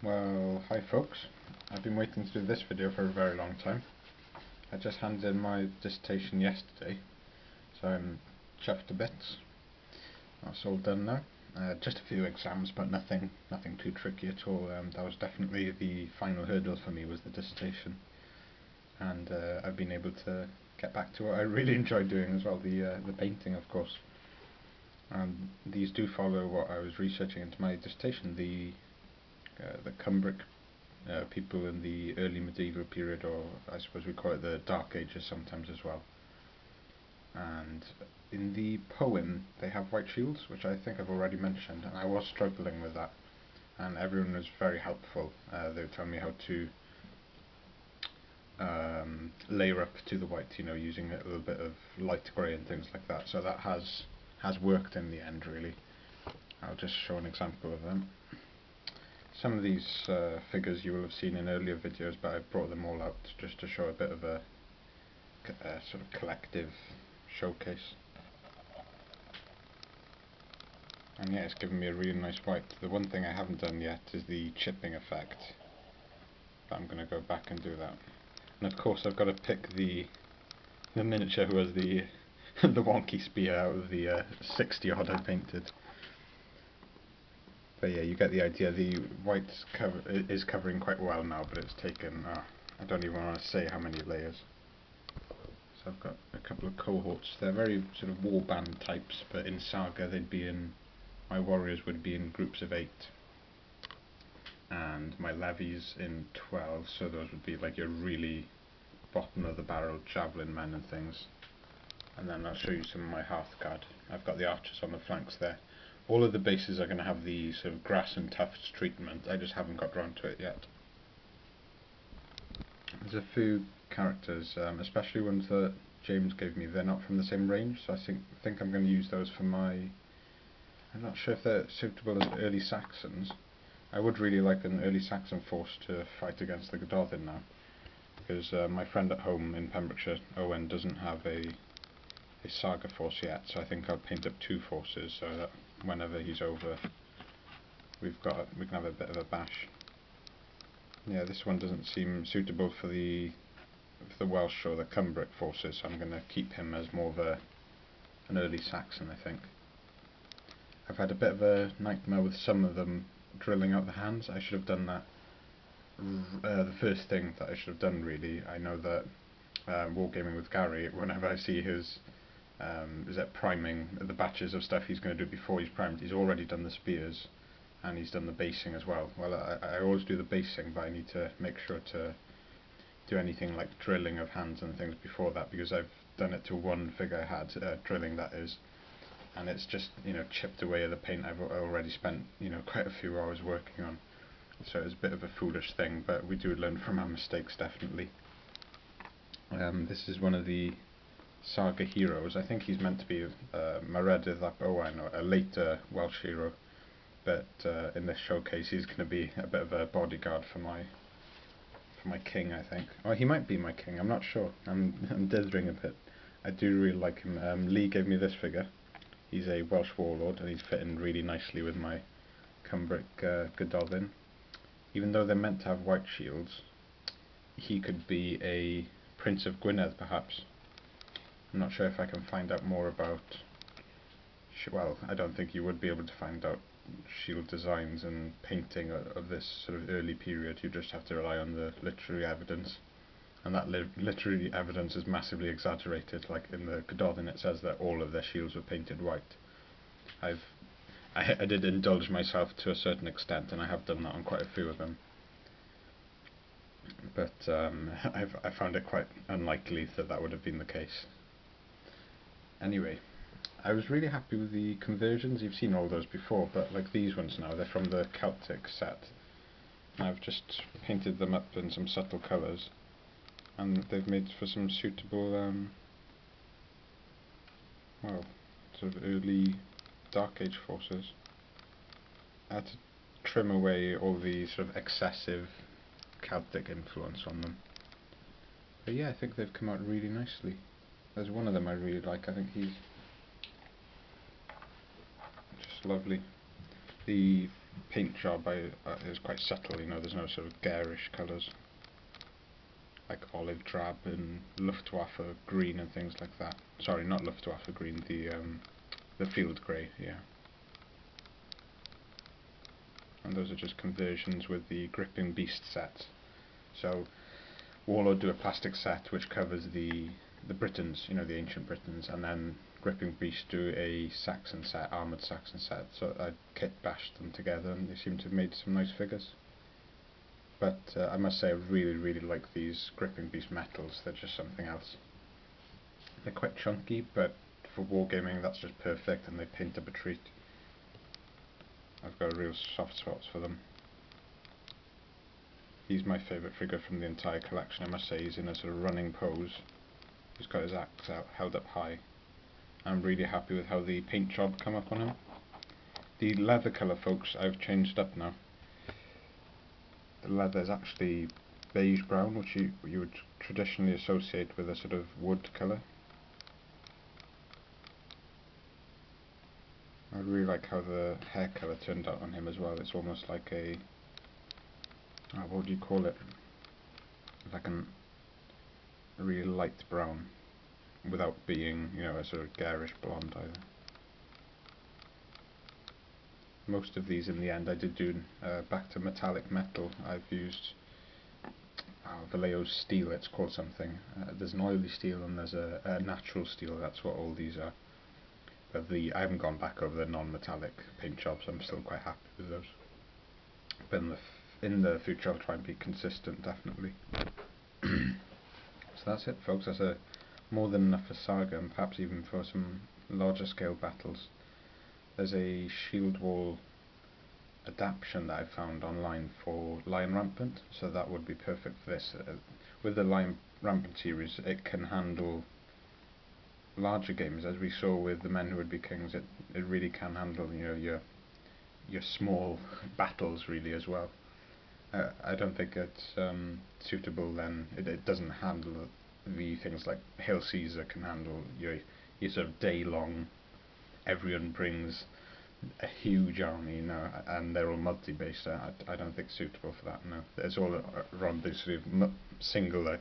Well, hi folks. I've been waiting to do this video for a very long time. I just handed in my dissertation yesterday, so I'm chuffed to bits. That's all done now. Just a few exams, but nothing too tricky at all. That was definitely the final hurdle for me, was the dissertation, and I've been able to get back to what I really enjoy doing as well, the painting, of course. And these do follow what I was researching into my dissertation, the Cumbric people in the early medieval period, or I suppose we call it the Dark Ages sometimes as well. And in the poem they have white shields, which I think I've already mentioned, and I was struggling with that, and everyone was very helpful. They would tell me how to layer up to the white, using a little bit of light grey and things like that. So that has worked in the end, really. I'll just show an example of them. Some of these figures you will have seen in earlier videos, but I've brought them all out just to show a bit of a sort of collective showcase. And yeah, it's given me a really nice white. The one thing I haven't done yet is the chipping effect, but I'm going to go back and do that. And of course I've got to pick the miniature who has the the wonky spear out of the 60 odd I painted. But yeah, you get the idea. The white is covering quite well now, but it's taken, I don't even want to say how many layers. So I've got a couple of cohorts. They're very sort of warband types, but in Saga my warriors would be in groups of 8. And my levies in 12, so those would be like your really bottom of the barrel javelin men and things. And then I'll show you some of my Hearthguard. I've got the archers on the flanks there. All of the bases are going to have the sort of grass and tufts treatment. I just haven't got round to it yet. There's a few characters, especially ones that James gave me. They're not from the same range, so I think I'm going to use those for my... I'm not sure if they're suitable as early Saxons. I would really like an early Saxon force to fight against the Guotodin now, because my friend at home in Pembrokeshire, Owen, doesn't have a Saga force yet, so I think I'll paint up 2 forces so that whenever he's over we can have a bit of a bash. Yeah, this one doesn't seem suitable for the Welsh or the Cumbric forces, so I'm going to keep him as more of an early Saxon, I think. I've had a bit of a nightmare with some of them drilling out the hands. I should have done that. The first thing that I should have done, really. I know that Wargaming with Gary, whenever I see his is that priming the batches of stuff he's going to do before he's primed, he's already done the spears and he's done the basing as well. Well, I always do the basing, but I need to make sure to do anything like drilling of hands and things before that, because I've done it to one figure I had, drilling that is, and it's just, chipped away at the paint I've already spent, quite a few hours working on. So it's a bit of a foolish thing, but we do learn from our mistakes, definitely. This is one of the Saga heroes. I think he's meant to be Maredydd ap Owain, or a later Welsh hero, but in this showcase he's going to be a bit of a bodyguard for my king, I think. Or he might be my king, I'm not sure. I'm dithering a bit. I do really like him. Lee gave me this figure. He's a Welsh warlord and he's fitting really nicely with my Cumbric Guotodin. Even though they're meant to have white shields, he could be a Prince of Gwynedd perhaps. I'm not sure if I can find out more about... Well, I don't think you would be able to find out shield designs and painting of this sort of early period. You just have to rely on the literary evidence. And that literary evidence is massively exaggerated. Like in the Guotodin it says that all of their shields were painted white. I did indulge myself to a certain extent, and I have done that on quite a few of them. But I found it quite unlikely that that would have been the case. Anyway, I was really happy with the conversions. You've seen all those before, but like these ones now, they're from the Celtic set. I've just painted them up in some subtle colours, and they've made for some suitable, well, sort of early Dark Age forces. I had to trim away all the sort of excessive Celtic influence on them. But yeah, I think they've come out really nicely. There's one of them I really like. I think he's just lovely. The paint job is quite subtle, you know, there's no sort of garish colours like olive drab and Luftwaffe green and things like that. Sorry, not Luftwaffe green, the field grey, yeah. And those are just conversions with the Gripping Beast set. So Warlord do a plastic set which covers the Britons, you know, the ancient Britons, and then Gripping Beast do a Saxon set, armoured Saxon set. So I kit bashed them together and they seem to have made some nice figures. But I must say I really like these Gripping Beast metals, they're just something else. They're quite chunky, but for wargaming that's just perfect, and they paint up a treat. I've got a real soft spot for them. He's my favourite figure from the entire collection, I must say. He's in a sort of running pose. He's got his axe out, held up high. I'm really happy with how the paint job come up on him. The leather colour, folks, I've changed up now. The leather is actually beige brown, which you would traditionally associate with a sort of wood colour. I really like how the hair colour turned out on him as well. It's almost like a, what do you call it? Like a really light brown, without being, you know, a sort of garish blonde either. Most of these in the end I did do back to metallic metal. I've used Vallejo's steel, it's called something. There's an oily steel and there's a natural steel, that's what all these are. But I haven't gone back over the non-metallic paint jobs, I'm still quite happy with those. But in the future I'll try and be consistent, definitely. So that's it, folks. That's more than enough for Saga, and perhaps even for some larger scale battles. There's a shield wall adaptation that I found online for Lion Rampant, so that would be perfect for this. With the Lion Rampant series, it can handle larger games, as we saw with the Men Who Would Be Kings. It really can handle, you know, your small battles really as well. I don't think it's suitable then. It doesn't handle the things like Hail Caesar can handle. Your sort of day-long, everyone brings a huge army, you know, and they're all multi-based. I don't think it's suitable for that, no. It's all around this sort of singular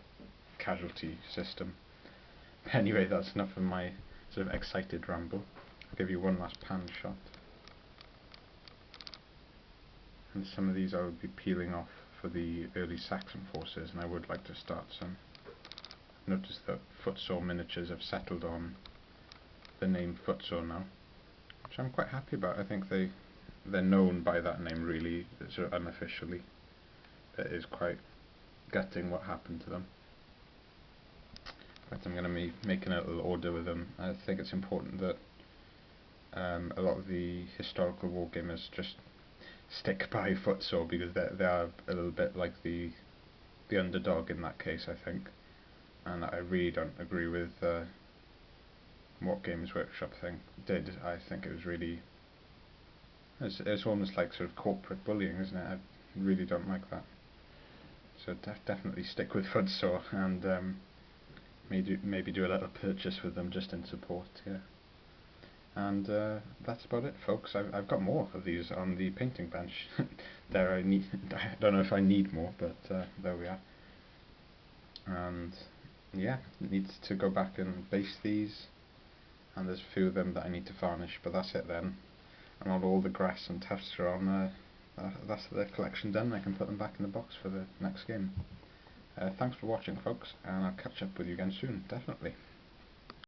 casualty system. Anyway, that's enough of my sort of excited ramble. I'll give you one last pan shot. And some of these I would be peeling off for the early Saxon forces, and I would like to start some. Notice that Footsore Miniatures have settled on the name Footsore now, which I'm quite happy about. I think they're known by that name really, sort of unofficially. It is quite gutting what happened to them. But I'm going to be making a little order with them. I think it's important that a lot of the historical wargamers just stick by Footsore, because they are a little bit like the underdog in that case, I think. And I really don't agree with what Games Workshop did. I think it was really, it's almost like sort of corporate bullying, isn't it? I really don't like that. So definitely stick with Footsore, and maybe do a little purchase with them just in support, yeah. And that's about it, folks. I've got more of these on the painting bench. I don't know if I need more, but there we are. And yeah, it needs to go back and base these, and there's a few of them that I need to varnish, but that's it then. And all the grass and tufts are on. That's the collection done. I can put them back in the box for the next game. Thanks for watching, folks, and I'll catch up with you again soon, definitely.